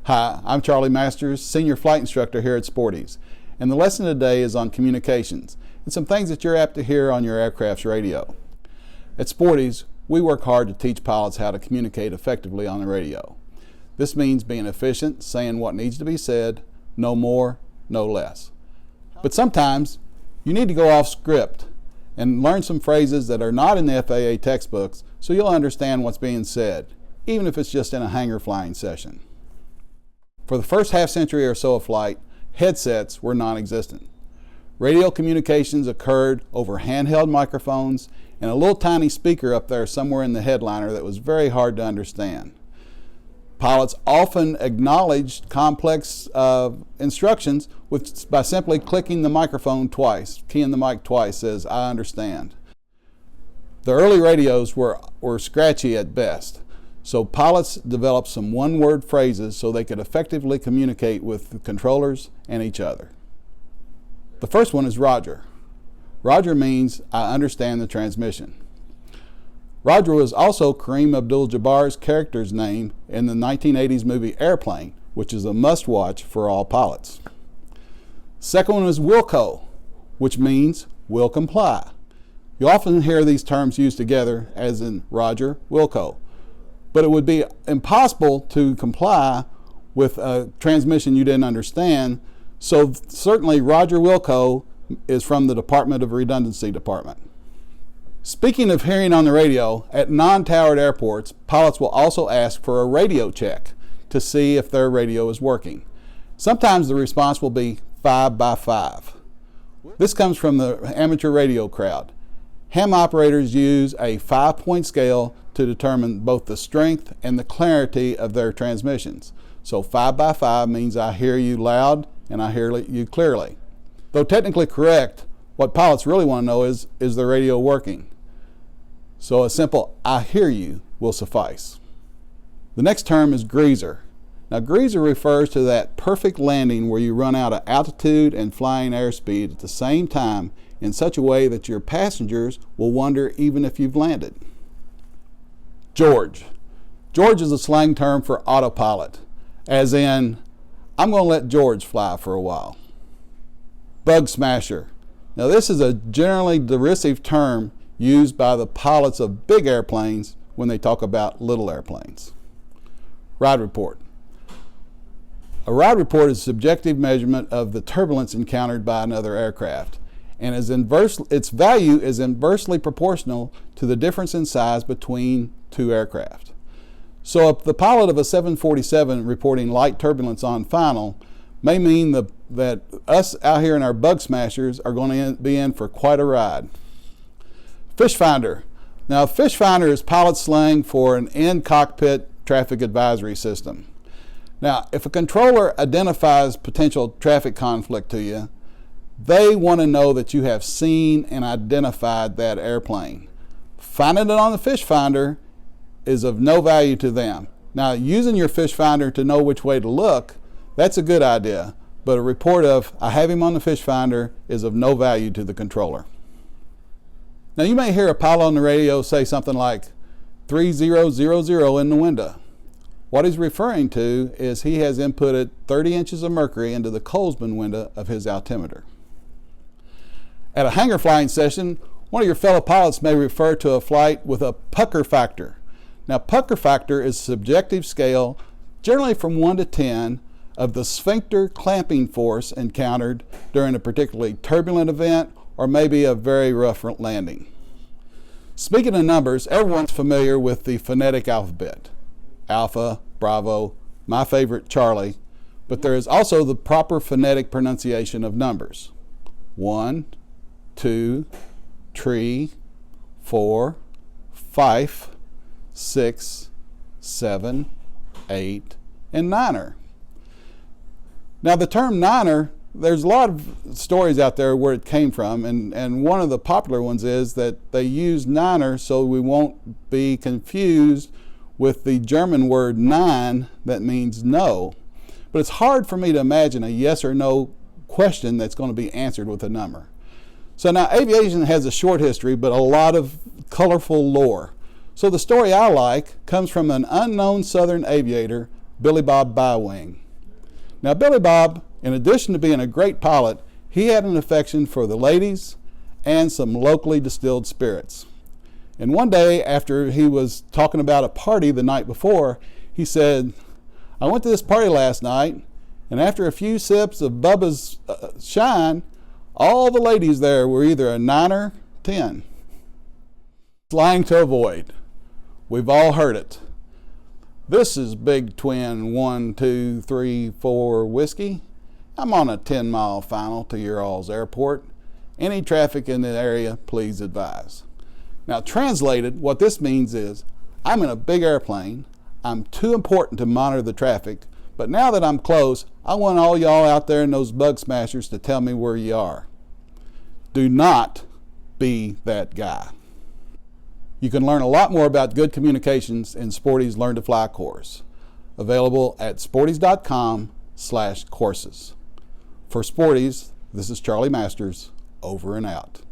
Hi, I'm Charlie Masters, Senior Flight Instructor here at Sporty's, and the lesson today is on communications and some things that you're apt to hear on your aircraft's radio. At Sporty's, we work hard to teach pilots how to communicate effectively on the radio. This means being efficient, saying what needs to be said, no more, no less. But sometimes you need to go off script and learn some phrases that are not in the FAA textbooks so you'll understand what's being said, even if it's just in a hangar flying session. For the first half century or so of flight, headsets were non-existent. Radio communications occurred over handheld microphones and a little tiny speaker up there somewhere in the headliner that was very hard to understand. Pilots often acknowledged complex instructions by simply clicking the microphone twice. Keying the mic twice says, "I understand." The early radios were scratchy at best. So pilots developed some one-word phrases so they could effectively communicate with the controllers and each other. The first one is Roger. Roger means, "I understand the transmission." Roger was also Kareem Abdul-Jabbar's character's name in the 1980s movie Airplane, which is a must-watch for all pilots. Second one is Wilco, which means, "will comply." You often hear these terms used together, as in Roger, Wilco. But it would be impossible to comply with a transmission you didn't understand, so certainly Roger Wilco is from the Department of Redundancy Department. Speaking of hearing on the radio, at non-towered airports, pilots will also ask for a radio check to see if their radio is working. Sometimes the response will be 5 by 5. This comes from the amateur radio crowd. Ham operators use a 5-point scale to determine both the strength and the clarity of their transmissions. So 5 by 5 means I hear you loud and I hear you clearly. Though technically correct, what pilots really want to know is the radio working? So a simple "I hear you" will suffice. The next term is greaser. Now greaser refers to that perfect landing where you run out of altitude and flying airspeed at the same time in such a way that your passengers will wonder even if you've landed. George. George is a slang term for autopilot, as in, "I'm going to let George fly for a while." Bug smasher. Now this is a generally derisive term used by the pilots of big airplanes when they talk about little airplanes. Ride report. A ride report is a subjective measurement of the turbulence encountered by another aircraft, and its value is inversely proportional to the difference in size between two aircraft. So if the pilot of a 747 reporting light turbulence on final may mean that us out here in our bug smashers are going to be in for quite a ride. Fish finder. Now fish finder is pilot slang for an in-cockpit traffic advisory system. Now if a controller identifies potential traffic conflict to you, they want to know that you have seen and identified that airplane. Finding it on the fish finder is of no value to them. Now using your fish finder to know which way to look, that's a good idea, but a report of "I have him on the fish finder" is of no value to the controller. Now you may hear a pilot on the radio say something like 3000 in the window. What he's referring to is he has inputted 30 inches of mercury into the Colesman window of his altimeter. At a hangar flying session, one of your fellow pilots may refer to a flight with a pucker factor. Now pucker factor is a subjective scale, generally from 1 to 10, of the sphincter clamping force encountered during a particularly turbulent event or maybe a very rough landing. Speaking of numbers, everyone's familiar with the phonetic alphabet. Alpha, Bravo, my favorite Charlie, but there is also the proper phonetic pronunciation of numbers. 1, 2, 3, 4, 5, 6, 7, 8, and niner. Now the term niner, there's a lot of stories out there where it came from, and one of the popular ones is that they use niner so we won't be confused with the German word nein that means no. But it's hard for me to imagine a yes or no question that's going to be answered with a number. So now aviation has a short history, but a lot of colorful lore. So the story I like comes from an unknown southern aviator Billy Bob Bywing. Now Billy Bob, in addition to being a great pilot, he had an affection for the ladies and some locally distilled spirits. And one day, after he was talking about a party the night before, he said, I went to this party last night, and after a few sips of Bubba's Shine, all the ladies there were either a 9 or 10. Slang to avoid. We've all heard it. This is Big Twin 1, 2, 3, 4 whiskey. I'm on a 10-mile final to your all's airport. Any traffic in the area, please advise. Now translated, what this means is, I'm in a big airplane, I'm too important to monitor the traffic, but now that I'm close, I want all y'all out there in those bug smashers to tell me where you are. Do not be that guy. You can learn a lot more about good communications in Sporty's Learn to Fly course, available at sportys.com/courses. For Sporty's, this is Charlie Masters, over and out.